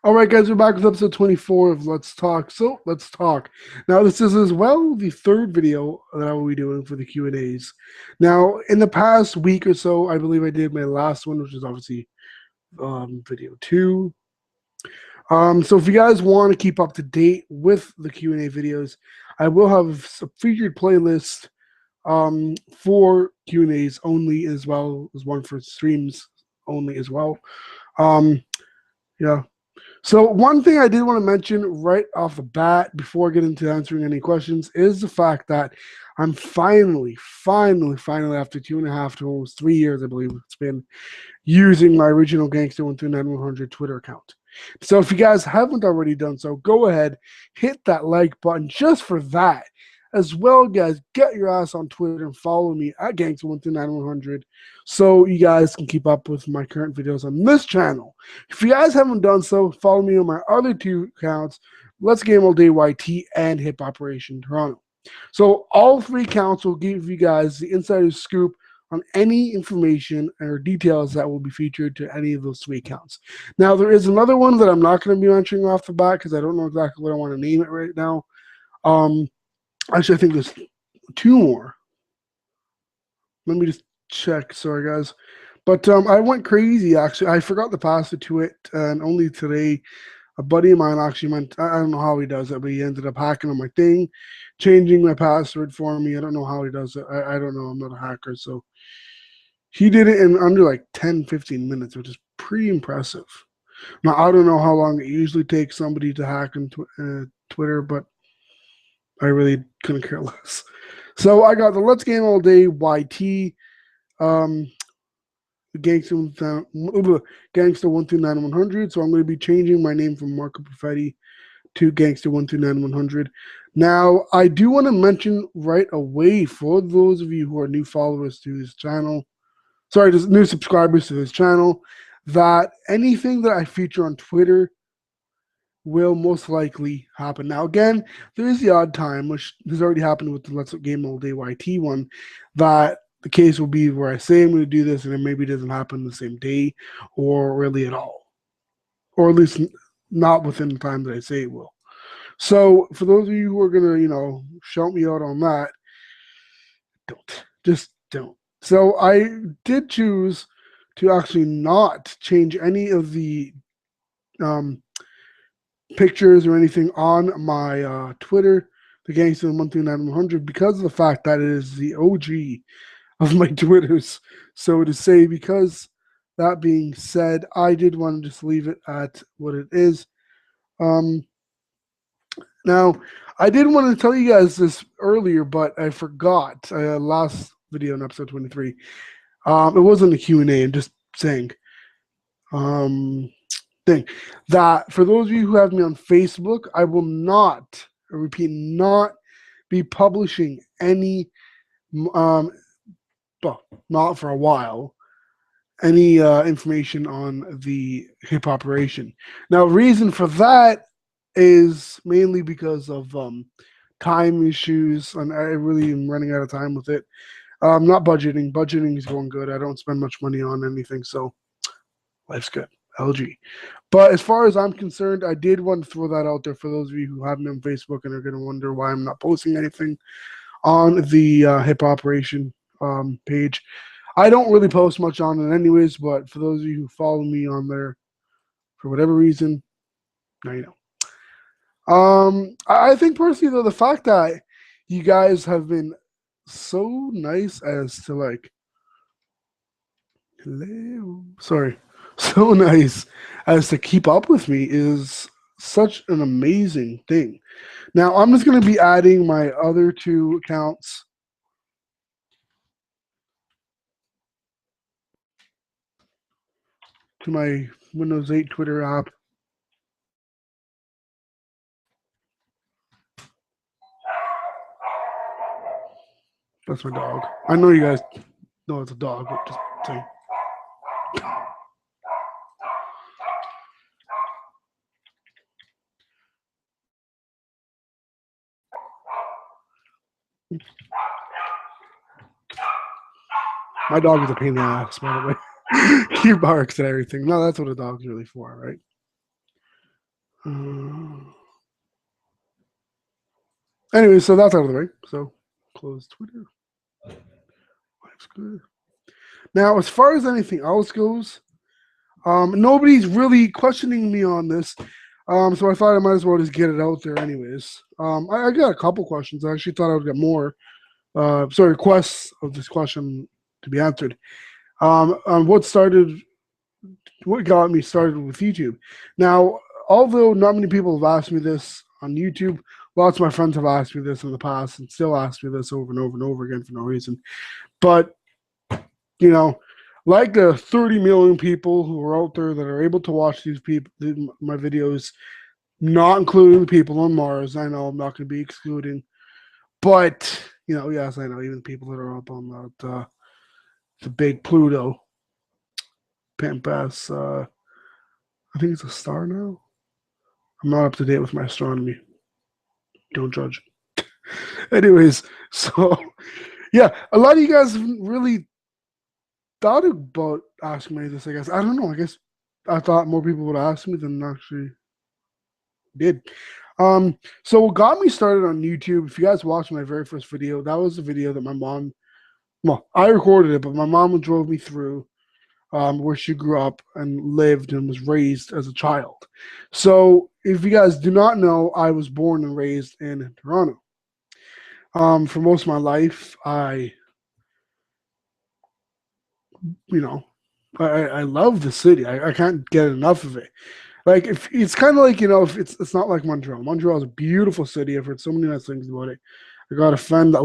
All right, guys, we're back with episode 24 of Let's Talk. So let's talk. Now, this is as well the third video that I will be doing for the Q&As. Now, in the past week or so, I believe I did my last one, which is obviously video 2. So if you guys want to keep up to date with the Q&A videos, I will have a featured playlist for Q&As only, as well as one for streams only as well. Yeah. So one thing I did want to mention right off the bat before getting to answering any questions is the fact that I'm finally, after 2.5 to almost 3 years, I believe it's been, using my original Gangster 129 Twitter account. So if you guys haven't already done so, go ahead, hit that like button just for that. As well, guys, get your ass on Twitter and follow me at Gangster129 so you guys can keep up with my current videos on this channel. If you guys haven't done so, follow me on my other two accounts, Let's Game All Day YT and Hip Operation Toronto. So all three accounts will give you guys the insider scoop on any information or details that will be featured to any of those three accounts. Now, there is another one that I'm not going to be mentioning off the bat because I don't know exactly what I want to name it right now. Actually, I think there's two more. Let me just check. Sorry, guys. But I went crazy, actually. I forgot the password to it, and only today a buddy of mine actually went, I don't know how he does it, but he ended up hacking on my thing, changing my password for me. I don't know how he does it. I don't know. I'm not a hacker. So he did it in under like 10, 15 minutes, which is pretty impressive. Now, I don't know how long it usually takes somebody to hack on Twitter, but I really couldn't care less. So I got the Let's Game All Day YT, Gangster 129 So I'm going to be changing my name from Marco Perfetti to Gangster 129 Now, I do want to mention right away for those of you who are new followers to this channel, sorry, just new subscribers to this channel, that anything that I feature on Twitter will most likely happen. Now, again, there is the odd time, which has already happened with the Let's Game All Day YT one, that the case will be where I say I'm going to do this and it maybe doesn't happen the same day or really at all, or at least not within the time that I say it will. So for those of you who are going to, shout me out on that, just don't. So I did choose to actually not change any of the pictures or anything on my Twitter, the Gangster 129 because of the fact that it is the OG of my Twitters, so to say. Because that being said, I did want to just leave it at what it is. Now, I did want to tell you guys this earlier, but I forgot. Last video in episode 23. It wasn't a Q&A. I'm just saying. Thing that for those of you who have me on Facebook, I will not, I repeat, not be publishing any, well, not for a while, any information on the hip operation. Now, reason for that is mainly because of time issues, and I really am running out of time with it. Not budgeting. Budgeting is going good. I don't spend much money on anything, so life's good. LG. But as far as I'm concerned, I did want to throw that out there for those of you who have me on Facebook and are going to wonder why I'm not posting anything on the hip operation page. I don't really post much on it anyways, but for those of you who follow me on there for whatever reason, now you know. I think personally, though, the fact that you guys have been so nice as to like, hello, sorry, so nice as to keep up with me is such an amazing thing. Now, I'm just going to be adding my other two accounts to my Windows 8 Twitter app. That's my dog. I know you guys know it's a dog, but just saying. My dog is a pain in the ass, by the way. He barks at everything. No, that's what a dog's really for, right? Anyway, so that's out of the way. So close Twitter. Life's good. Now, as far as anything else goes, nobody's really questioning me on this. So I thought I might as well just get it out there, anyways. I got a couple questions. I actually thought I would get more. Requests of this question to be answered. What got me started with YouTube? Now, although not many people have asked me this on YouTube, lots of my friends have asked me this in the past and still ask me this over and over and over again for no reason. But you know, like the 30 million people who are out there that are able to watch my videos, not including the people on Mars. I know I'm not going to be excluding, but yes, I know even people that are up on the big Pluto, Pampas. I think it's a star now. I'm not up to date with my astronomy. Don't judge. Anyways, so yeah, a lot of you guys haven't really thought about asking me this. I guess I don't know. I guess I thought more people would ask me than actually did. So what got me started on YouTube, if you guys watched my very first video, that was the video that my mom, well, I recorded it, but my mom drove me through where she grew up and lived and was raised as a child. So if you guys do not know, I was born and raised in Toronto. For most of my life, you know, I love the city. I can't get enough of it. Like if it's kind of like if it's not like Montreal. Montreal is a beautiful city. I've heard so many nice things about it. I got a friend that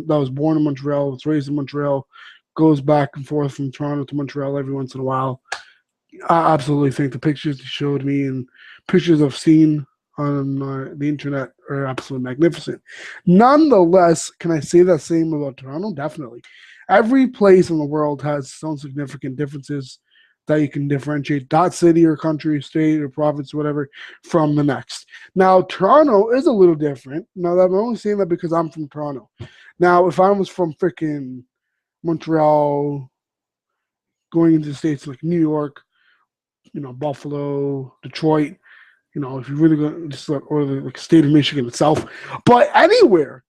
that was born in Montreal, was raised in Montreal, goes back and forth from Toronto to Montreal every once in a while. I absolutely think the pictures he showed me and pictures I've seen on the internet are absolutely magnificent. Nonetheless, can I say that same about Toronto? Definitely. Every place in the world has some significant differences that you can differentiate that city or country, state or province, whatever, from the next. Now, Toronto is a little different. Now, I'm only saying that because I'm from Toronto. Now, if I was from freaking Montreal, going into the states like New York, Buffalo, Detroit, if you really go just or the state of Michigan itself, but anywhere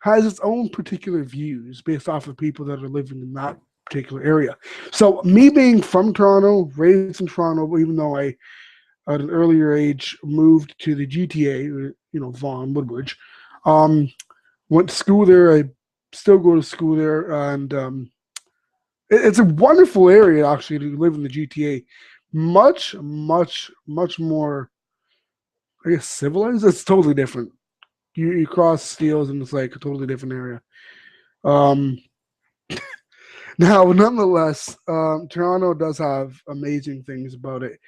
has its own particular views based off of people that are living in that particular area. So me being from Toronto, raised in Toronto, even though I at an earlier age moved to the GTA, Vaughan, Woodbridge, went to school there. I still go to school there, and it's a wonderful area actually to live in the GTA. Much, much, much more, I guess, civilized. It's totally different. You cross steels and it's like a totally different area. Um, Now, nonetheless, Toronto does have amazing things about it.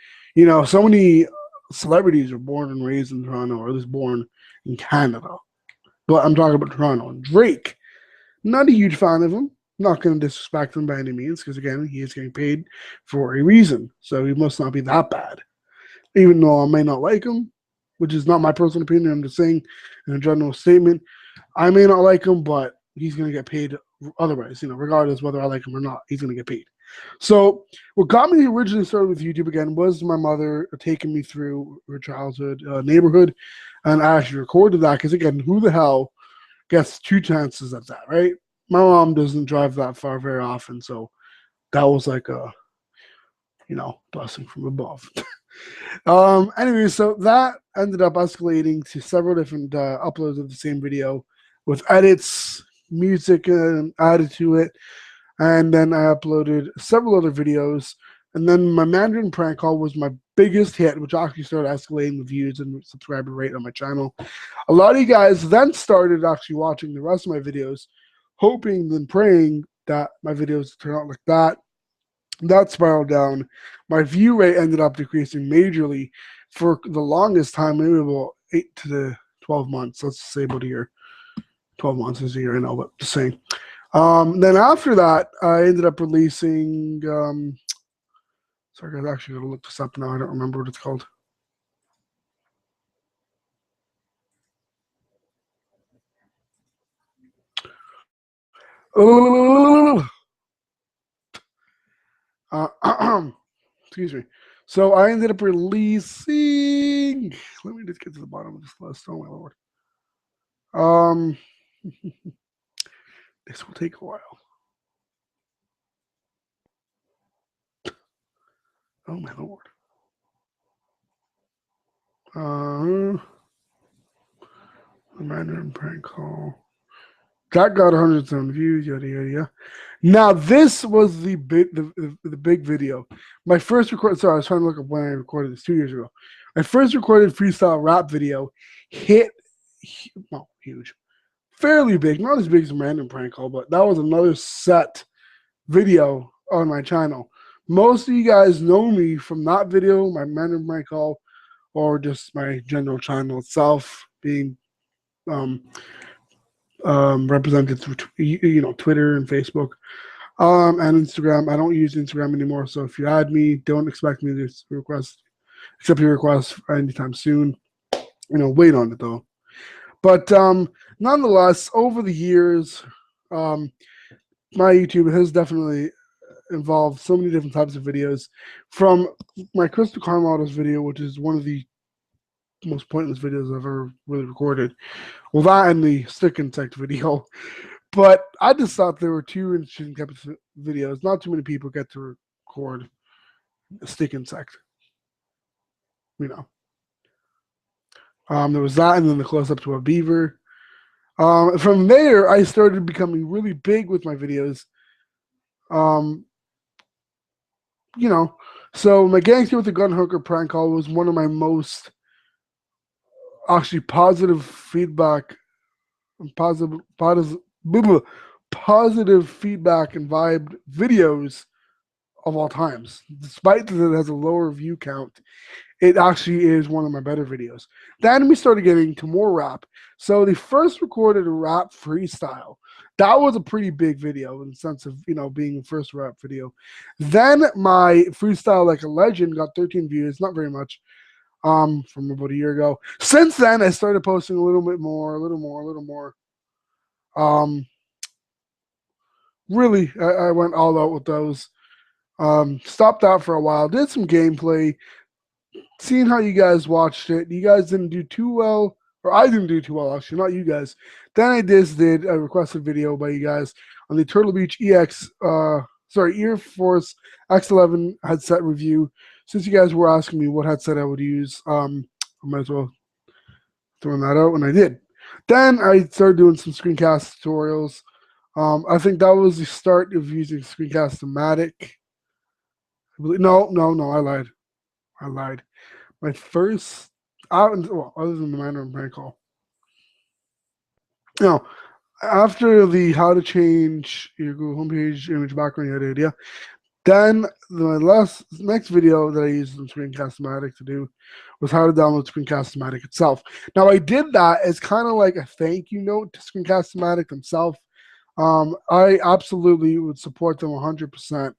So many celebrities are born and raised in Toronto, or at least born in Canada. But I'm talking about Toronto. Drake, not a huge fan of him. Not going to disrespect him by any means, because again, he is getting paid for a reason. So he must not be that bad. Even though I may not like him, which is not my personal opinion. I'm just saying in a general statement. I may not like him, but he's going to get paid otherwise, regardless whether I like him or not, he's going to get paid. So what got me originally started with YouTube again was my mother taking me through her childhood neighborhood. And I actually recorded that because, again, who the hell gets two chances at that, right? My mom doesn't drive that far very often. So that was like a, blessing from above. Anyway, so that ended up escalating to several different uploads of the same video with edits, music added to it, and then I uploaded several other videos. And then my Mandarin prank call was my biggest hit, which actually started escalating the views and subscriber rate on my channel. A lot of you guys then started actually watching the rest of my videos, hoping and praying that my videos turn out like that. That spiraled down. My view rate ended up decreasing majorly for the longest time, maybe about 8 to 12 months. Let's say about a year. 12 months is a year, I know, but just saying. Then after that, I ended up releasing. Sorry, guys, actually, gotta look this up now. I don't remember what it's called. Excuse me. So I ended up releasing loading. Let me just get to the bottom of this list. Oh my lord. This will take a while. Oh my lord. Random prank call. That got 107 views. Yada yada yada. Now this was the big video. My first record. Sorry, I was trying to look up when I recorded this 2 years ago. My first recorded freestyle rap video hit. Well, huge, fairly big. Not as big as a random prank call, but that was another set video on my channel. Most of you guys know me from that video, my random prank call, or just my general channel itself being represented through Twitter and Facebook and Instagram. I don't use Instagram anymore, so if you add me, don't expect me to accept your request anytime soon. Wait on it though. But nonetheless, over the years, my YouTube has definitely involved so many different types of videos. From my crystal car models video, which is one of the most pointless videos I've ever really recorded. Well, that and the stick insect video. But I just thought there were two interesting types of videos. Not too many people get to record a stick insect. There was that, and then the close up to a beaver. From there, I started becoming really big with my videos. So my gangster with the gun hooker prank call was one of my most actually positive feedback and positive feedback and vibe videos of all times. Despite that it has a lower view count, it actually is one of my better videos. Then we started getting to more rap. So they first recorded a rap freestyle. That was a pretty big video in the sense of, being the first rap video. Then my freestyle like a legend got 13 views, not very much, from about a year ago. Since then, I started posting a little more. Really, I went all out with those. Stopped that for a while, did some gameplay, seeing how you guys watched it. You guys didn't do too well, or I didn't do too well, actually, not you guys. Then I just did a requested video by you guys on the Turtle Beach Air Force X11 headset review. Since you guys were asking me what headset I would use, I might as well throw that out, and I did. Then I started doing some screencast tutorials. I think that was the start of using Screencast-O-Matic. No, I lied. My first, other than the minor prank call. Now, after the how to change your Google homepage image background, yada yada, then the next video that I used in Screencast-O-Matic to do was how to download Screencast-O-Matic itself. Now, I did that as kind of like a thank you note to Screencast-O-Matic themselves. I absolutely would support them 100%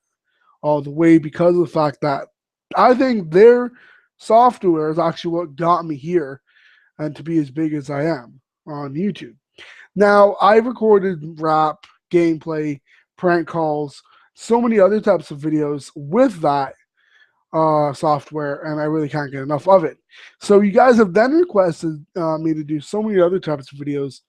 all the way because of the fact that I think their software is actually what got me here and to be as big as I am on YouTube. Now, I've recorded rap, gameplay, prank calls, so many other types of videos with that software, and I really can't get enough of it. So you guys have then requested me to do so many other types of videos.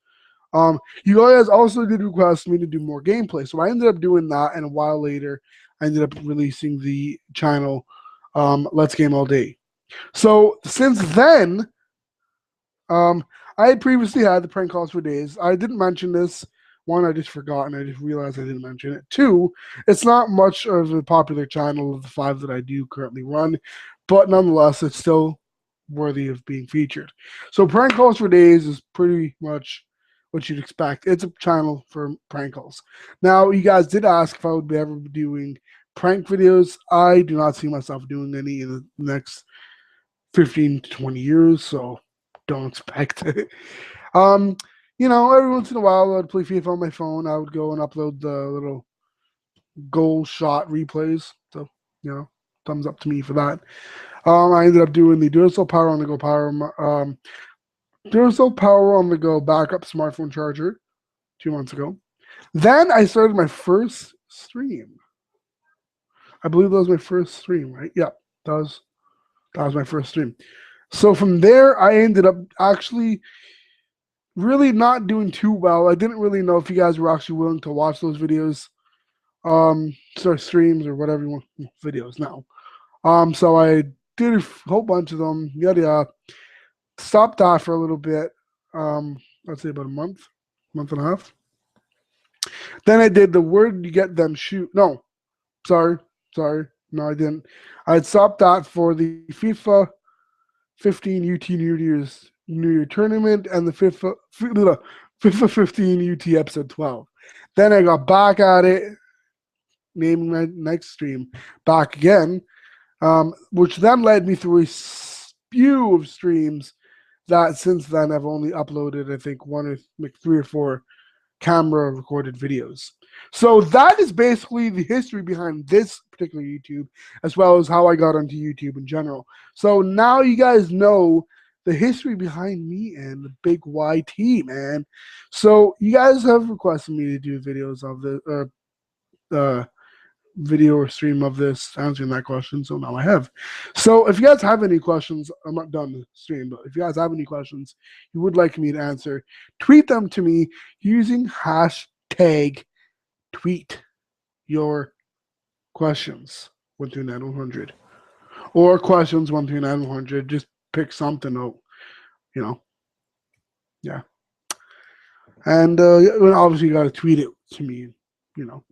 You guys also did request me to do more gameplay, so I ended up doing that, and a while later, I ended up releasing the channel Let's Game All Day. So since then, I had previously had the prank calls for days. I didn't mention this. One, I just forgot, and I just realized I didn't mention it. Two, it's not much of a popular channel of the 5 that I do currently run, but nonetheless, it's still worthy of being featured. So prank calls for days is pretty much what you'd expect. It's a channel for prank calls. Now, you guys did ask if I would be ever doing prank videos. I do not see myself doing any in the next 15 to 20 years, so don't expect it. Every once in a while I'd play FIFA on my phone. I would go and upload the little goal shot replays. So, thumbs up to me for that. I ended up doing the Duracell Power on the Go Duracell Power on the Go backup smartphone charger 2 months ago. Then I started my first stream. I believe that was my first stream, right? Yeah, that was my first stream. So from there, I ended up actually really not doing too well. I didn't really know if you guys were actually willing to watch those videos, sort streams or whatever you want, videos now. So I did a whole bunch of them, yada yada. Stopped that for a little bit. I'd say about a month and a half. Then I did the where did you get them shoot? No, sorry, no, I didn't. I'd stopped that for the FIFA 15 UT New Year tournament and the FIFA 15 UT episode 12. Then I got back at it, naming my next stream back again, which then led me through a spew of streams that since then I've only uploaded, I think, one or like 3 or 4 camera recorded videos. So that is basically the history behind this particular YouTube, as well as how I got onto YouTube in general. So now you guys know the history behind me and the big YT, man. So you guys have requested me to do videos of the video or stream of this answering that question, so now I have. So if you guys have any questions, I'm not done the stream, but if you guys have any questions you would like me to answer, tweet them to me using hashtag tweet your questions 139 or questions 139 just pick something out, you know. Yeah. And obviously you got to tweet it to me, you know,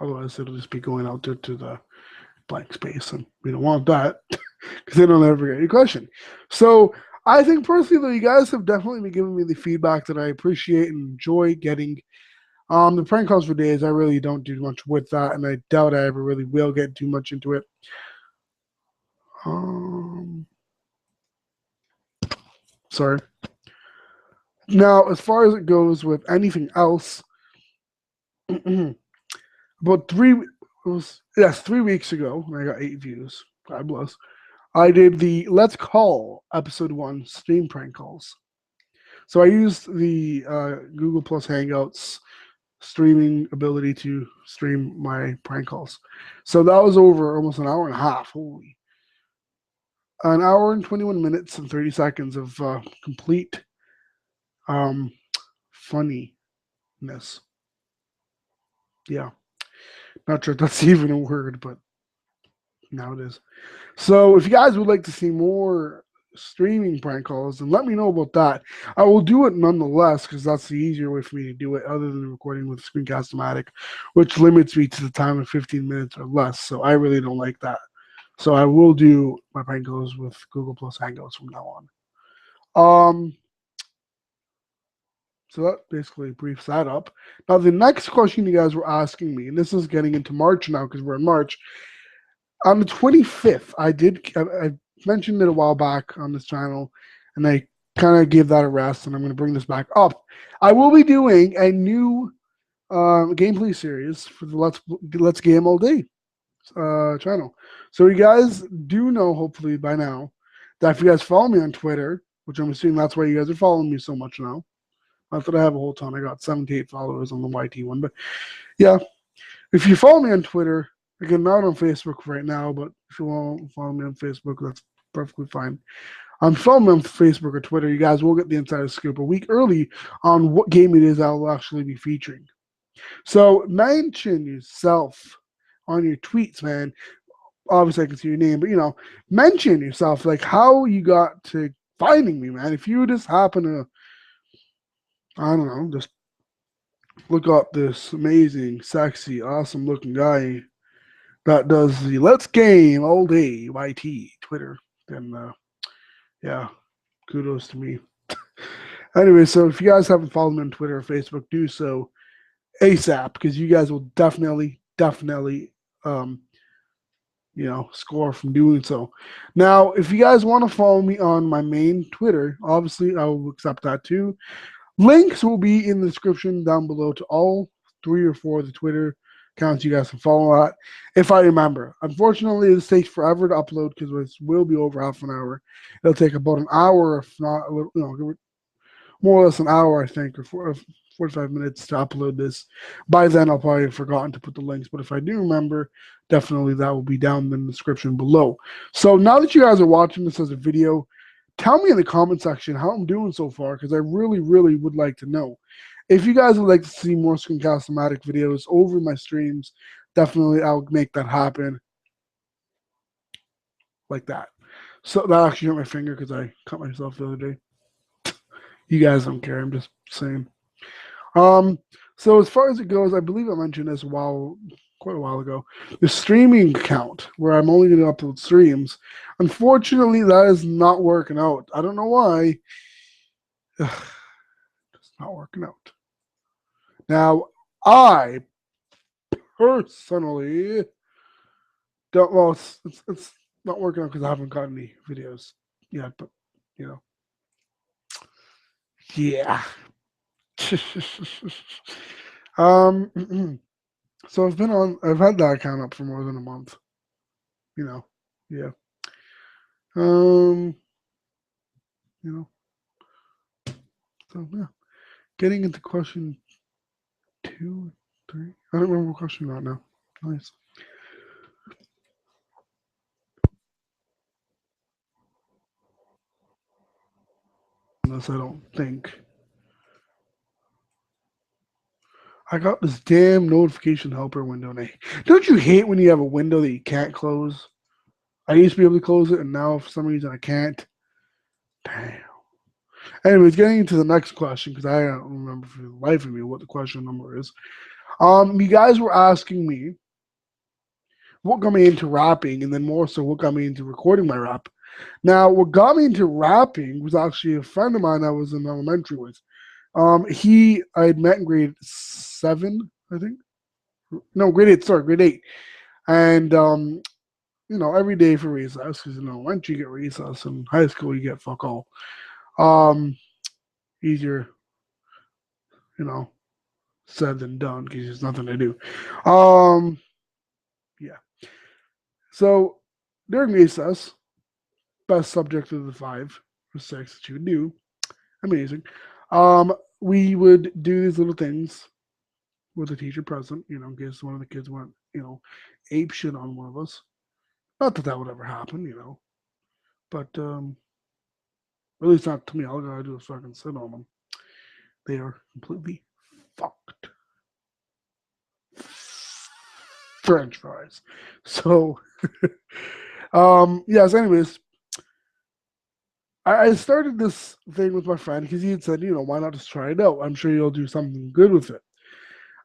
otherwise it'll just be going out there to the blank space, and we don't want that because then I'll never get any question. So I think personally, though, you guys have definitely been giving me the feedback that I appreciate and enjoy getting. The prank calls for days, I really don't do much with that, and I doubt I ever really will get too much into it. Sorry. Now, as far as it goes with anything else, about 3 weeks ago, and I got 8 views. God bless. I did the Let's Call episode 1 stream prank calls. So I used the Google Plus Hangouts streaming ability to stream my prank calls. So that was over almost an hour and a half. Holy. An hour and 21 minutes and 30 seconds of complete funniness. Yeah. Not sure if that's even a word, but now it is. So if you guys would like to see more streaming prank calls, then let me know about that. I will do it nonetheless because that's the easier way for me to do it other than recording with Screencast-O-Matic, which limits me to the time of 15 minutes or less. So I really don't like that. So I will do my prank calls with Google Plus Hangouts from now on. So that basically briefs that up. Now the next question you guys were asking me, and this is getting into March now because we're in March. On the 25th, I mentioned it a while back on this channel, and I kind of gave that a rest, and I'm going to bring this back up. I will be doing a new gameplay series for the Let's Game All Day channel. So you guys do know, hopefully by now, that if you guys follow me on Twitter, which I'm assuming that's why you guys are following me so much now. Not that I have a whole ton. I got 78 followers on the YT one, but yeah. If you follow me on Twitter, again, not on Facebook right now, but if you want to follow me on Facebook, that's perfectly fine. Follow me on Facebook or Twitter. You guys will get the insider scoop a week early on what game it is I'll actually be featuring. So mention yourself on your tweets, man. Obviously, I can see your name, but mention yourself, like how you got to finding me, man. If you just happen to, I don't know, just look up this amazing, sexy, awesome looking guy that does the Let's Game All Day YT Twitter, then yeah, kudos to me. Anyway, so if you guys haven't followed me on Twitter or Facebook, do so ASAP because you guys will definitely score from doing so. Now, if you guys want to follow me on my main Twitter, obviously I will accept that too. Links will be in the description down below to all 3 or 4 of the Twitter accounts you guys can follow that, if I remember. Unfortunately, this takes forever to upload because it will be over half an hour. It'll take about an hour, if not a little, more or less an hour, I think, or 45 minutes to upload this. By then, I'll probably have forgotten to put the links, but if I do remember, definitely that will be down in the description below. So now that you guys are watching this as a video, tell me in the comment section how I'm doing so far, because I really, really would like to know. If you guys would like to see more Screencast-O-Matic videos over my streams, definitely I'll make that happen like that. So that actually hurt my finger because I cut myself the other day. You guys don't care. I'm just saying. So as far as it goes, I believe I mentioned this quite a while ago. The streaming account where I'm only going to upload streams. Unfortunately, that is not working out. I don't know why. It's not working out. Now, I personally don't. Well, it's not working out because I haven't gotten any videos yet. But you know, yeah. um. So I've had that account up for more than a month. You know, yeah. Um, you know, so yeah. Getting into question 2, 3. I don't remember what question right now. Nice. Unless I don't think. I got this damn notification helper window. And don't you hate when you have a window that you can't close? I used to be able to close it, and now for some reason I can't. Damn. Anyways, getting into the next question because I don't remember for the life of me what the question number is. You guys were asking me what got me into rapping, and then more so what got me into recording my rap. Now, what got me into rapping was actually a friend of mine I was in elementary with. I had met in grade 7, I think. No, grade 8. Sorry, grade 8. And every day for recess, because once you get recess in high school, you get fuck all. Um, Easier, you know, said than done because there's nothing to do. Um, yeah. So during recess, best subject of the 5 or 6 that you would do, amazing. We would do these little things with the teacher present, in case one of the kids went, ape shit on one of us. Not that that would ever happen, but at least not to me. All I gotta do is fucking sit on them. They are completely fucked. French fries. So, yes. Anyways, I started this thing with my friend because he had said, why not just try it out? I'm sure you'll do something good with it.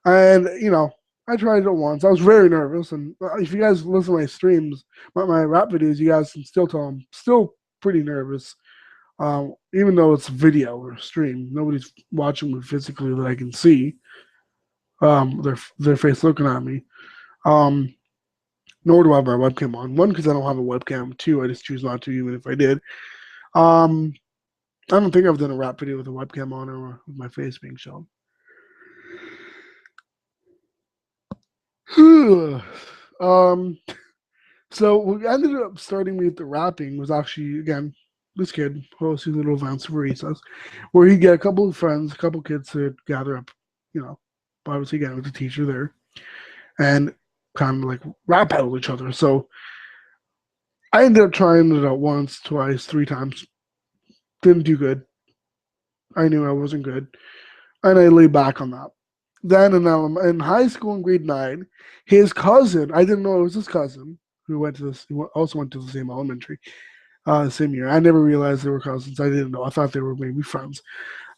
And I tried it once. I was very nervous, and if you guys listen to my streams, my rap videos, you guys can still tell I'm still pretty nervous. Even though it's video or stream, nobody's watching me physically that I can see. Their face looking at me. Um, Nor do I have my webcam on. One, because I don't have a webcam. Two, I just choose not to, even if I did. Um, I don't think I've done a rap video with a webcam on or with my face being shown. So what ended up starting me with the rapping was actually, again, this kid hosting little events for recess, where he'd get a couple of friends, a couple of kids to gather up, obviously again with the teacher there, and kind of like rap battle each other. So I ended up trying it out once, twice, 3 times. Didn't do good. I knew I wasn't good, and I laid back on that. Then in high school in grade 9, his cousin, I didn't know it was his cousin, who also went to the same elementary, same year. I never realized they were cousins. I didn't know. I thought they were maybe friends.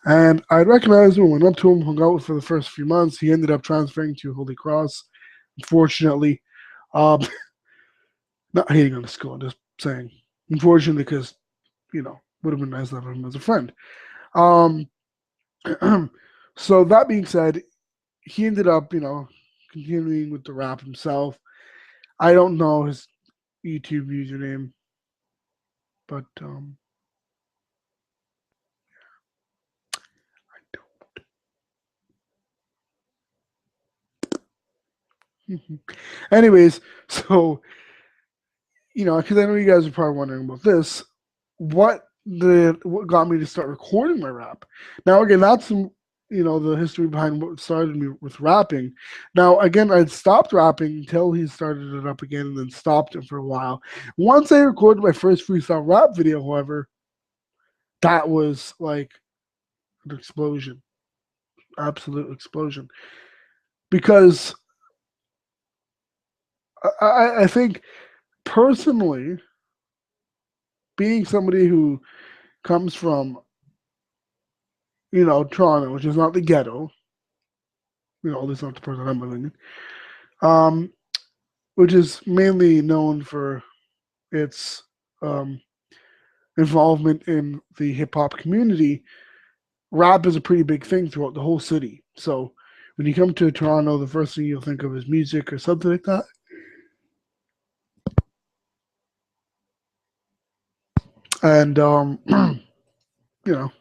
And I recognized him, went up to him, hung out for the first few months. He ended up transferring to Holy Cross, unfortunately. Um, Not hating on the school, I'm just saying, unfortunately, because, would have been nice to have him as a friend. Um, so that being said, he ended up, continuing with the rap himself. I don't know his YouTube username, but I don't. Anyways, so because I know you guys are probably wondering about this, what got me to start recording my rap? Now, again, that's the history behind what started me with rapping. Now, again, I'd stopped rapping until he started it up again, and then stopped it for a while. Once I recorded my first freestyle rap video, however, that was like an explosion, absolute explosion. Because I think personally, being somebody who comes from, Toronto, which is not the ghetto, at least not the person I'm living in, which is mainly known for its um, involvement in the hip hop community. Rap is a pretty big thing throughout the whole city. So when you come to Toronto, the first thing you'll think of is music or something like that. And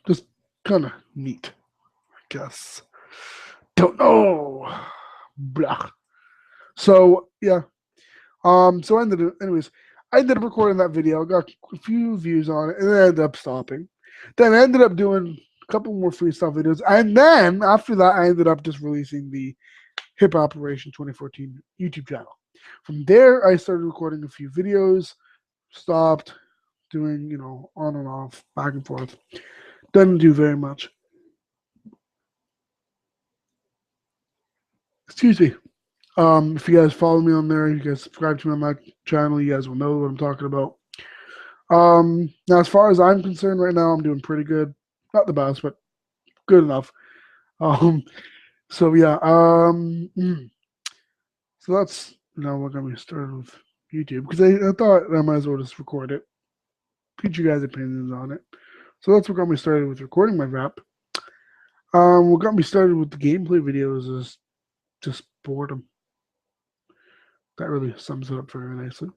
just kind of neat, I guess. Don't know. Blah. So yeah. So anyways, I ended up recording that video. I got a few views on it, and then I ended up stopping. Then I ended up doing a couple more freestyle videos, and then after that, I ended up just releasing the Hip Operation 2014 YouTube channel. From there, I started recording a few videos, stopped doing, on and off, back and forth. Didn't do very much. Excuse me. If you guys follow me on there, you guys subscribe to me on that channel, you guys will know what I'm talking about. Now, as far as I'm concerned right now, I'm doing pretty good. Not the best, but good enough. Um, so yeah. So that's we're gonna be started with YouTube because I thought I might as well just record it, get you guys' opinions on it. So that's what got me started with recording my rap. What got me started with the gameplay videos is just boredom. That really sums it up very nicely.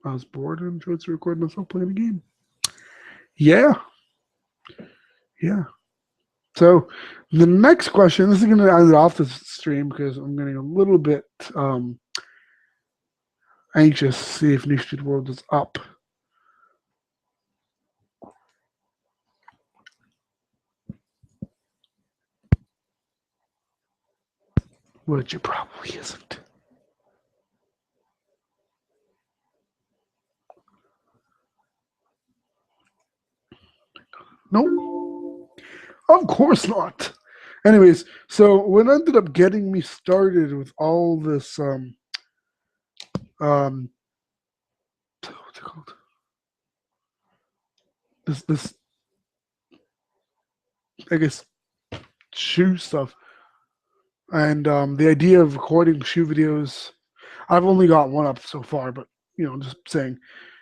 I was bored and enjoyed to record myself playing a game. Yeah. Yeah. So the next question, this is going to end off this stream because I'm getting a little bit anxious to see if New Street World is up. Which it probably isn't. Nope. Of course not. Anyways, so what ended up getting me started with all this what's it called? This I guess shoe stuff. And the idea of recording shoe videos, I've only got one up so far, but just saying,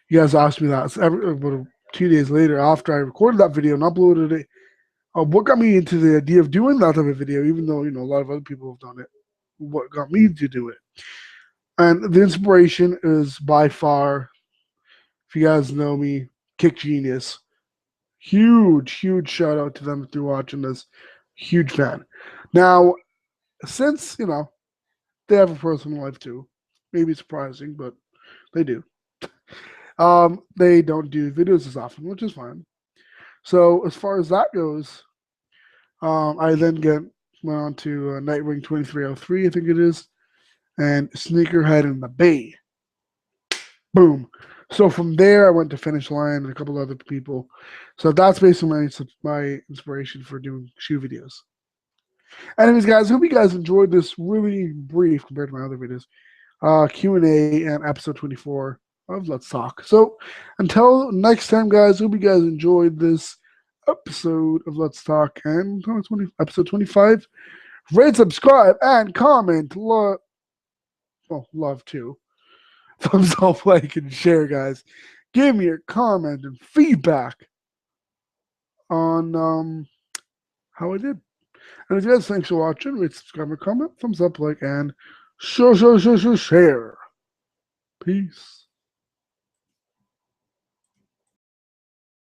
you guys asked me that about 2 days later after I recorded that video and uploaded it. What got me into the idea of doing that type of video, even though a lot of other people have done it, what got me to do it, and the inspiration is by far, if you guys know me, Kick Genius. Huge shout out to them if you're watching this. Huge fan. Now, since they have a personal life too, maybe surprising, but they do. They don't do videos as often, which is fine. So as far as that goes, I then went on to Nightwing 2303, I think it is, and Sneakerhead in the Bay. Boom. So from there, I went to Finish Line and a couple other people. So that's basically my inspiration for doing shoe videos. Anyways, guys, hope you guys enjoyed this really brief compared to my other videos. Q&A and episode 24 of Let's Talk. So until next time, guys, hope you guys enjoyed this episode of Let's Talk and episode 25. Rate, subscribe, and comment. Love too. Thumbs up, like, and share, guys. Give me your comment and feedback on how I did. And if you guys thanks for watching, rate, subscribe, comment, thumbs up, like, and share. Peace.